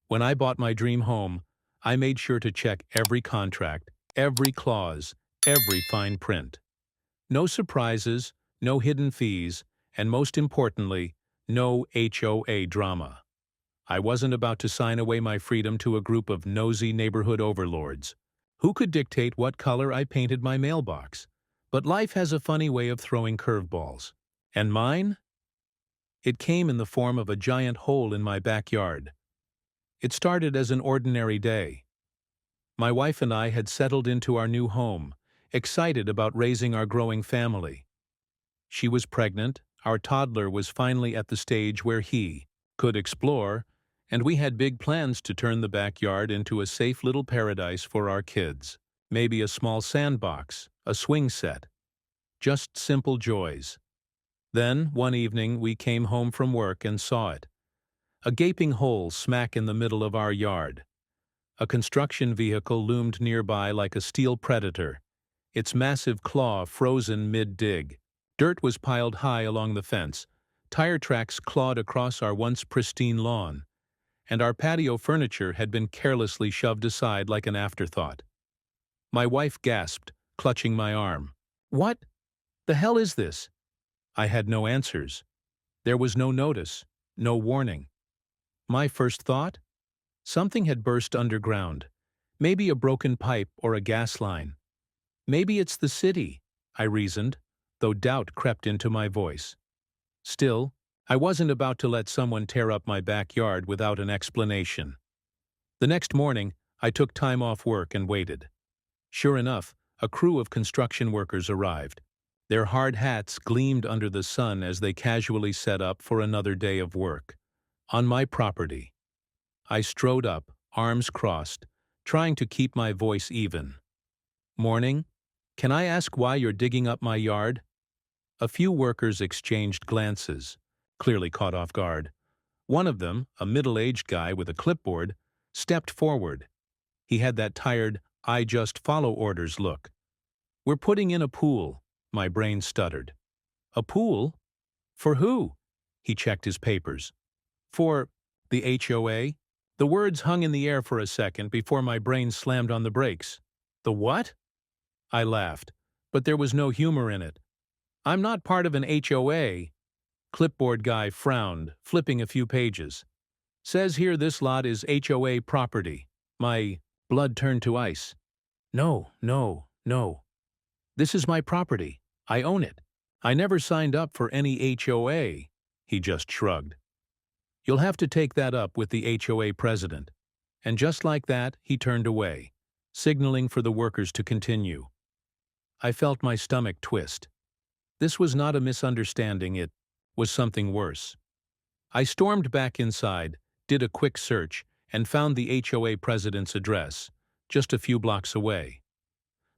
When I bought my dream home, I made sure to check every contract, every clause, every fine print. No surprises, no hidden fees, and most importantly, no HOA drama. I wasn't about to sign away my freedom to a group of nosy neighborhood overlords who could dictate what color I painted my mailbox. But life has a funny way of throwing curveballs. And mine? It came in the form of a giant hole in my backyard. It started as an ordinary day. My wife and I had settled into our new home, excited about raising our growing family. She was pregnant, our toddler was finally at the stage where he could explore, and we had big plans to turn the backyard into a safe little paradise for our kids. Maybe a small sandbox, a swing set. Just simple joys. Then, one evening, we came home from work and saw it. A gaping hole smack in the middle of our yard. A construction vehicle loomed nearby like a steel predator, its massive claw frozen mid-dig. Dirt was piled high along the fence, tire tracks clawed across our once pristine lawn, and our patio furniture had been carelessly shoved aside like an afterthought. My wife gasped, clutching my arm. "What the hell is this?" I had no answers. There was no notice, no warning. My first thought? Something had burst underground. Maybe a broken pipe or a gas line. Maybe it's the city, I reasoned, though doubt crept into my voice. Still, I wasn't about to let someone tear up my backyard without an explanation. The next morning, I took time off work and waited. Sure enough, a crew of construction workers arrived. Their hard hats gleamed under the sun as they casually set up for another day of work. On my property. I strode up, arms crossed, trying to keep my voice even. "Morning. Can I ask why you're digging up my yard?" A few workers exchanged glances, clearly caught off guard. One of them, a middle-aged guy with a clipboard, stepped forward. He had that tired, I just follow orders look. "We're putting in a pool," my brain stuttered. "A pool? For who?" He checked his papers. "For the HOA?" The words hung in the air for a second before my brain slammed on the brakes. "The what?" I laughed, but there was no humor in it. "I'm not part of an HOA." Clipboard guy frowned, flipping a few pages. "Says here this lot is HOA property." My blood turned to ice. "No, no, no. This is my property. I own it. I never signed up for any HOA." He just shrugged. "You'll have to take that up with the HOA president." And just like that, he turned away, signaling for the workers to continue. I felt my stomach twist. This was not a misunderstanding, it was something worse. I stormed back inside, did a quick search, and found the HOA president's address, just a few blocks away.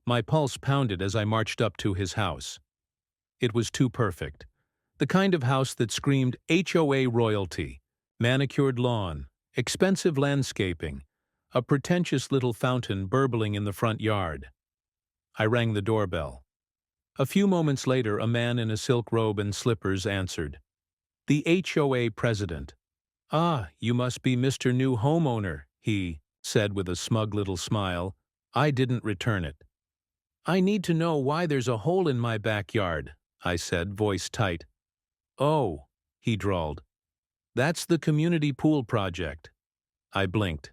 My pulse pounded as I marched up to his house. It was too perfect. The kind of house that screamed HOA royalty, manicured lawn, expensive landscaping, a pretentious little fountain burbling in the front yard. I rang the doorbell. A few moments later, a man in a silk robe and slippers answered. "The HOA president." "Ah, you must be Mr. New Homeowner," he said with a smug little smile. I didn't return it. "I need to know why there's a hole in my backyard," I said, voice tight. "Oh," he drawled. "That's the community pool project." I blinked.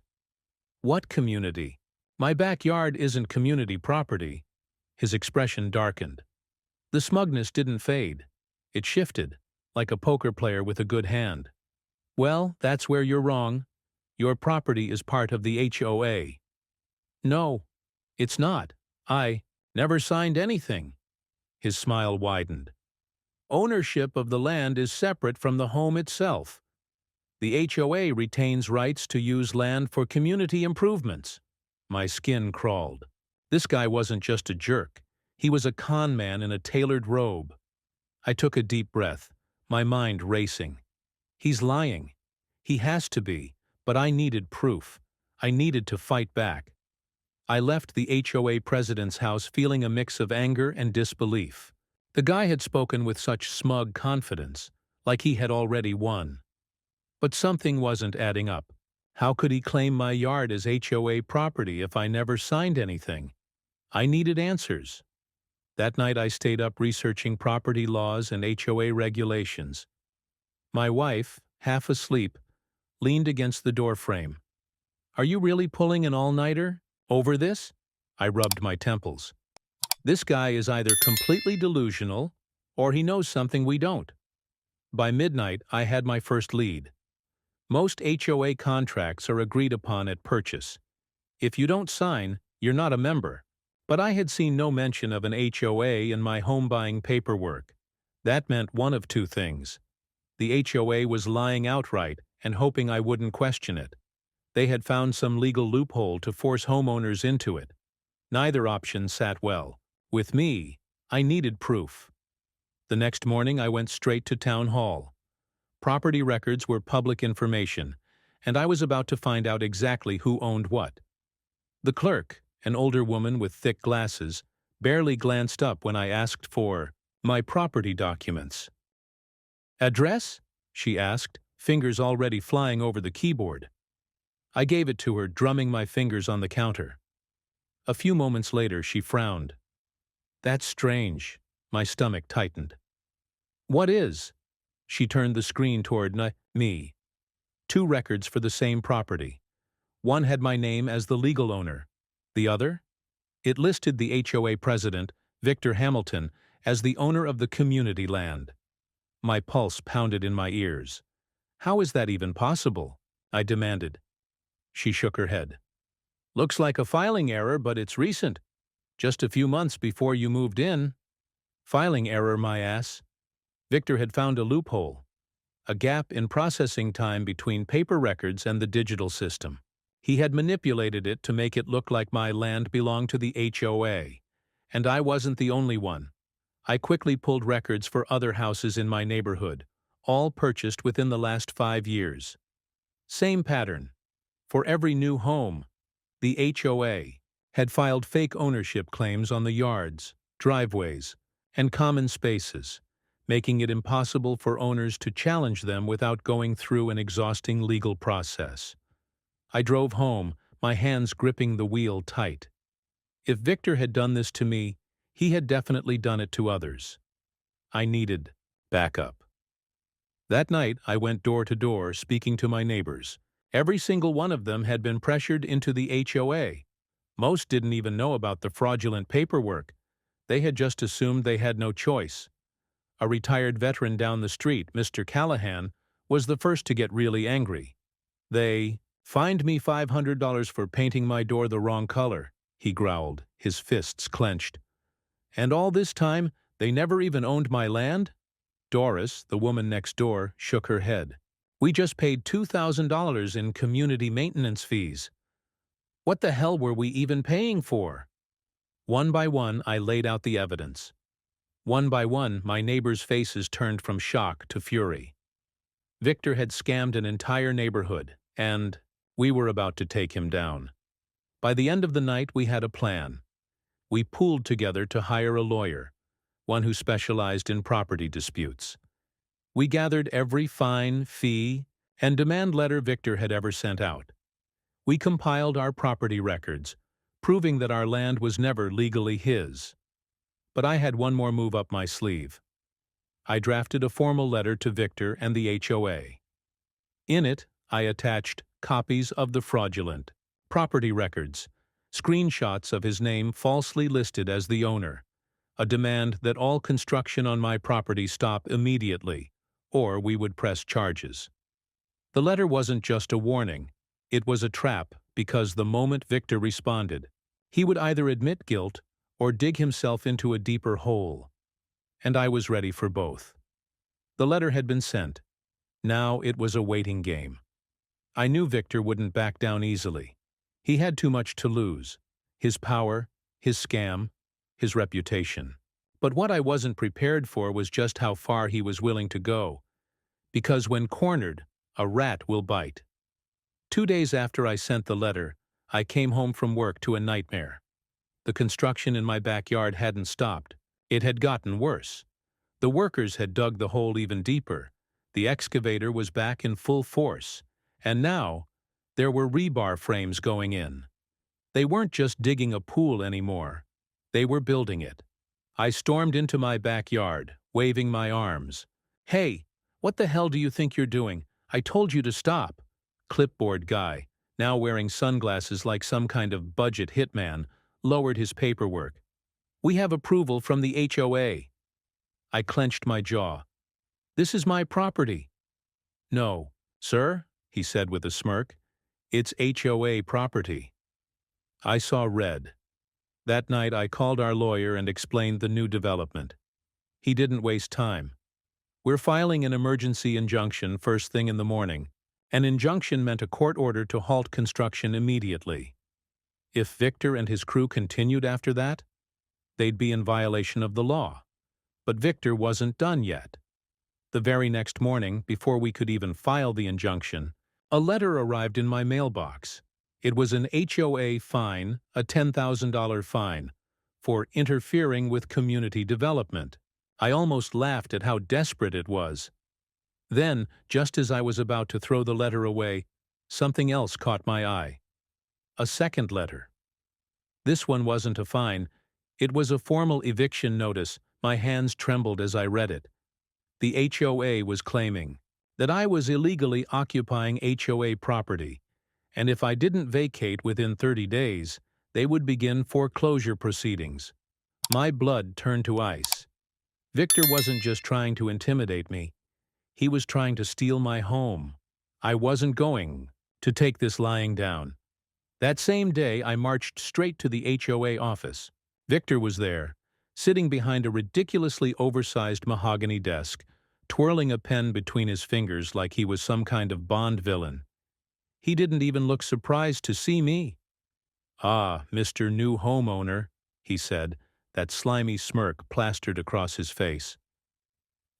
"What community? My backyard isn't community property." His expression darkened. The smugness didn't fade. It shifted, like a poker player with a good hand. "Well, that's where you're wrong. Your property is part of the HOA." "No, it's not. I never signed anything." His smile widened. "Ownership of the land is separate from the home itself. The HOA retains rights to use land for community improvements." My skin crawled. This guy wasn't just a jerk. He was a con man in a tailored robe. I took a deep breath, my mind racing. He's lying. He has to be, but I needed proof. I needed to fight back. I left the HOA president's house feeling a mix of anger and disbelief. The guy had spoken with such smug confidence, like he had already won. But something wasn't adding up. How could he claim my yard as HOA property if I never signed anything? I needed answers. That night I stayed up researching property laws and HOA regulations. My wife, half asleep, leaned against the doorframe. "Are you really pulling an all-nighter? Over this?" I rubbed my temples. This guy is either completely delusional, or he knows something we don't. By midnight, I had my first lead. Most HOA contracts are agreed upon at purchase. If you don't sign, you're not a member. But I had seen no mention of an HOA in my home buying paperwork. That meant one of two things. The HOA was lying outright and hoping I wouldn't question it. They had found some legal loophole to force homeowners into it. Neither option sat well. With me, I needed proof. The next morning I went straight to town hall. Property records were public information, and I was about to find out exactly who owned what. The clerk, an older woman with thick glasses, barely glanced up when I asked for my property documents. "Address?" she asked, fingers already flying over the keyboard. I gave it to her, drumming my fingers on the counter. A few moments later, she frowned. "That's strange." My stomach tightened. "What is?" She turned the screen toward me. Two records for the same property. One had my name as the legal owner. The other? It listed the HOA president, Victor Hamilton, as the owner of the community land. My pulse pounded in my ears. "How is that even possible?" I demanded. She shook her head. "Looks like a filing error, but it's recent. Just a few months before you moved in." Filing error, my ass. Victor had found a loophole. A gap in processing time between paper records and the digital system. He had manipulated it to make it look like my land belonged to the HOA. And I wasn't the only one. I quickly pulled records for other houses in my neighborhood, all purchased within the last 5 years. Same pattern. For every new home, the HOA had filed fake ownership claims on the yards, driveways, and common spaces, making it impossible for owners to challenge them without going through an exhausting legal process. I drove home, my hands gripping the wheel tight. If Victor had done this to me, he had definitely done it to others. I needed backup. That night, I went door to door, speaking to my neighbors. Every single one of them had been pressured into the HOA. Most didn't even know about the fraudulent paperwork. They had just assumed they had no choice. A retired veteran down the street, Mr. Callahan, was the first to get really angry. "They fined me $500 for painting my door the wrong color," he growled, his fists clenched. "And all this time, they never even owned my land?" Doris, the woman next door, shook her head. "We just paid $2,000 in community maintenance fees. What the hell were we even paying for?" One by one, I laid out the evidence. One by one, my neighbors' faces turned from shock to fury. Victor had scammed an entire neighborhood, and we were about to take him down. By the end of the night, we had a plan. We pooled together to hire a lawyer, one who specialized in property disputes. We gathered every fine, fee, and demand letter Victor had ever sent out. We compiled our property records, proving that our land was never legally his. But I had one more move up my sleeve. I drafted a formal letter to Victor and the HOA. In it, I attached copies of the fraudulent property records, screenshots of his name falsely listed as the owner, a demand that all construction on my property stop immediately, or we would press charges. The letter wasn't just a warning. It was a trap, because the moment Victor responded, he would either admit guilt or dig himself into a deeper hole. And I was ready for both. The letter had been sent. Now it was a waiting game. I knew Victor wouldn't back down easily. He had too much to lose. His power, his scam, his reputation. But what I wasn't prepared for was just how far he was willing to go. Because when cornered, a rat will bite. 2 days after I sent the letter, I came home from work to a nightmare. The construction in my backyard hadn't stopped. It had gotten worse. The workers had dug the hole even deeper. The excavator was back in full force. And now, There were rebar frames going in. They weren't just digging a pool anymore. They were building it. I stormed into my backyard, waving my arms. "Hey, what the hell do you think you're doing? I told you to stop." Clipboard guy, now wearing sunglasses like some kind of budget hitman, lowered his paperwork. "We have approval from the HOA." I clenched my jaw. "This is my property." "No, sir," he said with a smirk. "It's HOA property." I saw red. That night I called our lawyer and explained the new development. He didn't waste time. "We're filing an emergency injunction first thing in the morning." An injunction meant a court order to halt construction immediately. If Victor and his crew continued after that, they'd be in violation of the law. But Victor wasn't done yet. The very next morning, before we could even file the injunction, a letter arrived in my mailbox. It was an HOA fine, a $10,000 fine, for interfering with community development. I almost laughed at how desperate it was. Then, just as I was about to throw the letter away, something else caught my eye. A second letter. This one wasn't a fine. It was a formal eviction notice. My hands trembled as I read it. The HOA was claiming that I was illegally occupying HOA property, and if I didn't vacate within 30 days, they would begin foreclosure proceedings. My blood turned to ice. Victor wasn't just trying to intimidate me. He was trying to steal my home. I wasn't going to take this lying down. That same day, I marched straight to the HOA office. Victor was there, sitting behind a ridiculously oversized mahogany desk, twirling a pen between his fingers like he was some kind of Bond villain. He didn't even look surprised to see me. "Ah, Mr. New Homeowner," he said, that slimy smirk plastered across his face.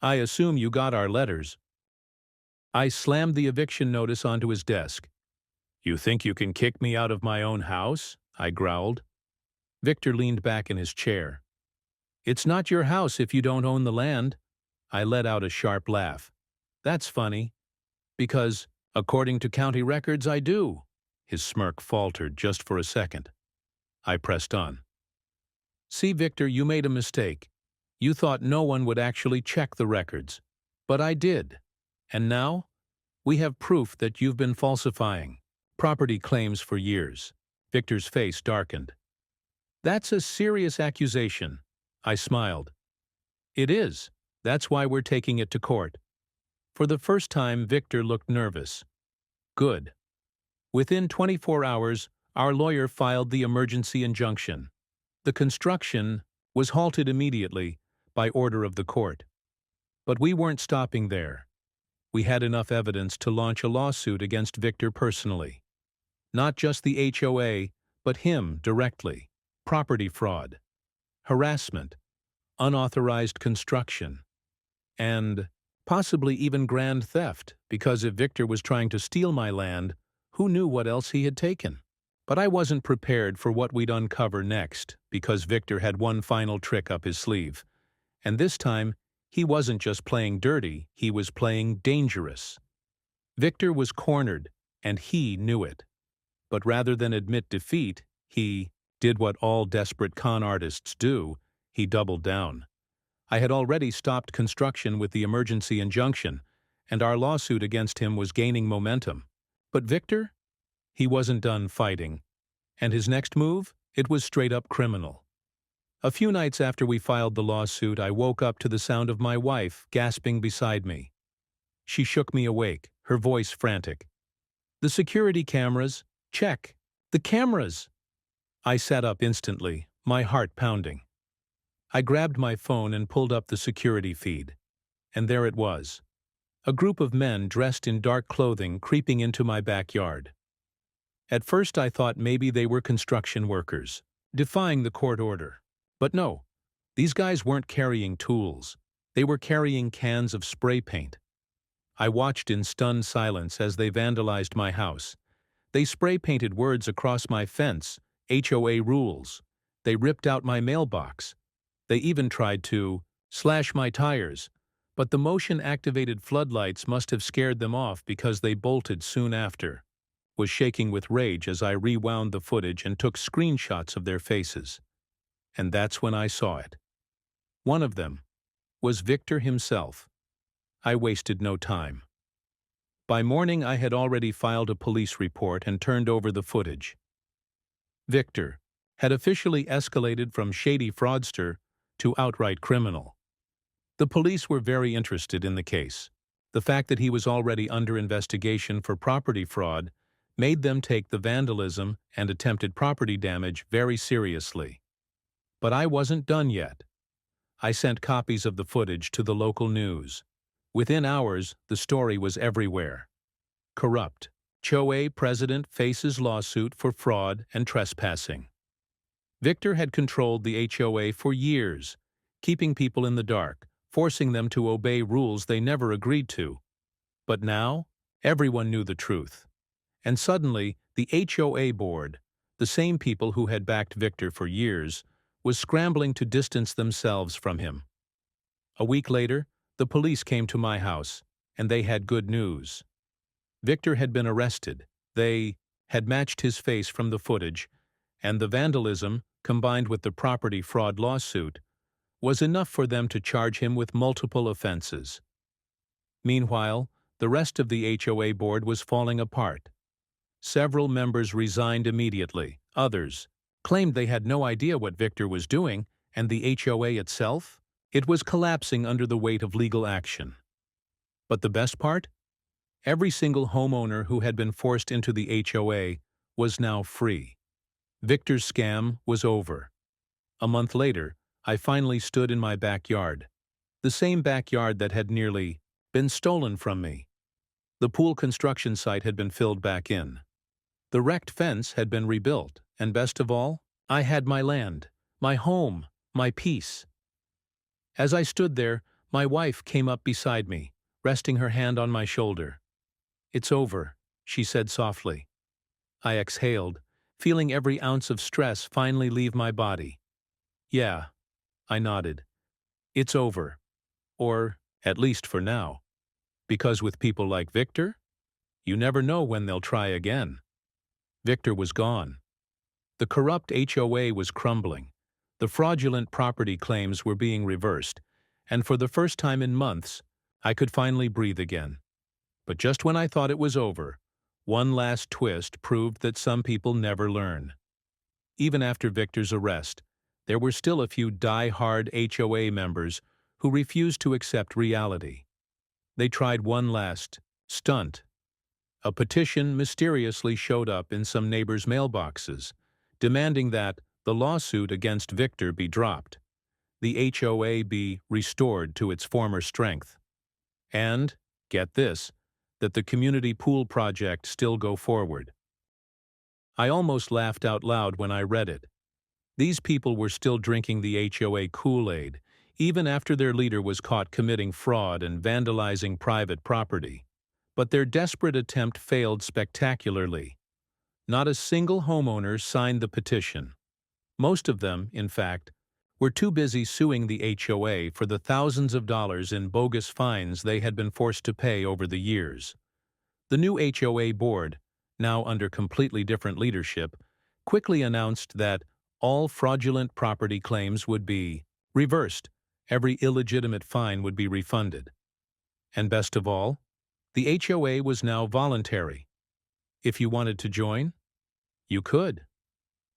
"I assume you got our letters." I slammed the eviction notice onto his desk. "You think you can kick me out of my own house?" I growled. Victor leaned back in his chair. "It's not your house if you don't own the land." I let out a sharp laugh. "That's funny. Because, according to county records, I do." His smirk faltered just for a second. I pressed on. "See, Victor, you made a mistake. You thought no one would actually check the records. But I did. And now, we have proof that you've been falsifying property claims for years." Victor's face darkened. "That's a serious accusation." I smiled. "It is. That's why we're taking it to court." For the first time, Victor looked nervous. Good. Within 24 hours, our lawyer filed the emergency injunction. The construction was halted immediately by order of the court. But we weren't stopping there. We had enough evidence to launch a lawsuit against Victor personally. Not just the HOA, but him directly. Property fraud, harassment, unauthorized construction, and possibly even grand theft, because if Victor was trying to steal my land, who knew what else he had taken? But I wasn't prepared for what we'd uncover next, because Victor had one final trick up his sleeve. And this time, he wasn't just playing dirty, he was playing dangerous. Victor was cornered, and he knew it. But rather than admit defeat, he did what all desperate con artists do: he doubled down. I had already stopped construction with the emergency injunction, and our lawsuit against him was gaining momentum. But Victor? He wasn't done fighting. And his next move? It was straight-up criminal. A few nights after we filed the lawsuit, I woke up to the sound of my wife gasping beside me. She shook me awake, her voice frantic. "The security cameras. Check. The cameras!" I sat up instantly, my heart pounding. I grabbed my phone and pulled up the security feed. And there it was. A group of men dressed in dark clothing creeping into my backyard. At first I thought maybe they were construction workers, defying the court order. But no, these guys weren't carrying tools. They were carrying cans of spray paint. I watched in stunned silence as they vandalized my house. They spray-painted words across my fence, HOA rules. They ripped out my mailbox. They even tried to slash my tires, but the motion-activated floodlights must have scared them off because they bolted soon after. was shaking with rage as I rewound the footage and took screenshots of their faces. And that's when I saw it. One of them was Victor himself. I wasted no time. By morning, I had already filed a police report and turned over the footage. Victor had officially escalated from shady fraudster to outright criminal. The police were very interested in the case. The fact that he was already under investigation for property fraud made them take the vandalism and attempted property damage very seriously. But I wasn't done yet. I sent copies of the footage to the local news. Within hours, the story was everywhere. Corrupt. HOA president faces lawsuit for fraud and trespassing. Victor had controlled the HOA for years, keeping people in the dark, forcing them to obey rules they never agreed to. But now, everyone knew the truth. And suddenly, the HOA board, the same people who had backed Victor for years, was scrambling to distance themselves from him. A week later, the police came to my house, and they had good news. Victor had been arrested. They had matched his face from the footage, and the vandalism, combined with the property fraud lawsuit, was enough for them to charge him with multiple offenses. Meanwhile, the rest of the HOA board was falling apart. Several members resigned immediately. Others claimed they had no idea what Victor was doing, and the HOA itself? It was collapsing under the weight of legal action. But the best part? Every single homeowner who had been forced into the HOA was now free. Victor's scam was over. A month later, I finally stood in my backyard, the same backyard that had nearly been stolen from me. The pool construction site had been filled back in. The wrecked fence had been rebuilt, and best of all, I had my land, my home, my peace. As I stood there, my wife came up beside me, resting her hand on my shoulder. "It's over," she said softly. I exhaled, feeling every ounce of stress finally leave my body. "Yeah," I nodded. "It's over. Or, at least for now. Because with people like Victor, you never know when they'll try again." Victor was gone. The corrupt HOA was crumbling. The fraudulent property claims were being reversed, and for the first time in months, I could finally breathe again. But just when I thought it was over, one last twist proved that some people never learn. Even after Victor's arrest, there were still a few die-hard HOA members who refused to accept reality. They tried one last stunt. A petition mysteriously showed up in some neighbors' mailboxes, demanding that the lawsuit against Victor be dropped, the HOA be restored to its former strength, and, get this, that the community pool project still go forward. I almost laughed out loud when I read it. These people were still drinking the HOA Kool-Aid, even after their leader was caught committing fraud and vandalizing private property. But their desperate attempt failed spectacularly. Not a single homeowner signed the petition. Most of them, in fact, were too busy suing the HOA for the thousands of dollars in bogus fines they had been forced to pay over the years. The new HOA board, now under completely different leadership, quickly announced that all fraudulent property claims would be reversed. Every illegitimate fine would be refunded. And best of all, the HOA was now voluntary. If you wanted to join, you could.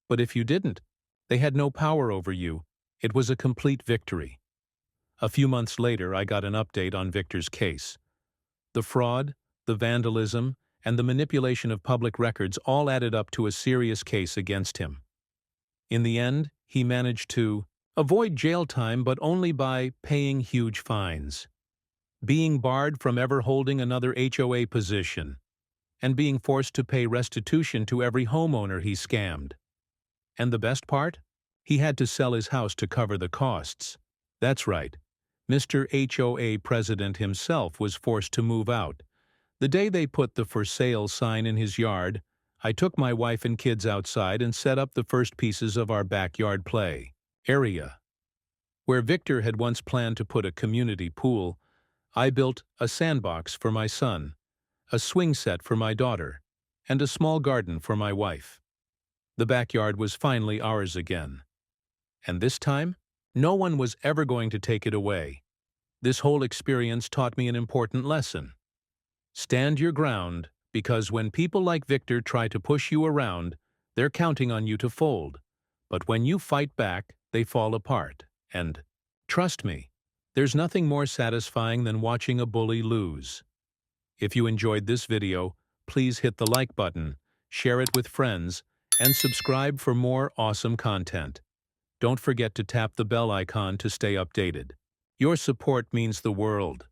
But if you didn't, they had no power over you. It was a complete victory. A few months later, I got an update on Victor's case. The fraud, the vandalism, and the manipulation of public records all added up to a serious case against him. In the end, he managed to avoid jail time, but only by paying huge fines, being barred from ever holding another HOA position, and being forced to pay restitution to every homeowner he scammed. And the best part? He had to sell his house to cover the costs. That's right. Mr. HOA president himself was forced to move out. The day they put the for sale sign in his yard, I took my wife and kids outside and set up the first pieces of our backyard play area. Where Victor had once planned to put a community pool, I built a sandbox for my son, a swing set for my daughter, and a small garden for my wife. The backyard was finally ours again. And this time, no one was ever going to take it away. This whole experience taught me an important lesson. Stand your ground, because when people like Victor try to push you around, they're counting on you to fold. But when you fight back, they fall apart. And, trust me, there's nothing more satisfying than watching a bully lose. If you enjoyed this video, please hit the like button, share it with friends, and subscribe for more awesome content. Don't forget to tap the bell icon to stay updated. Your support means the world.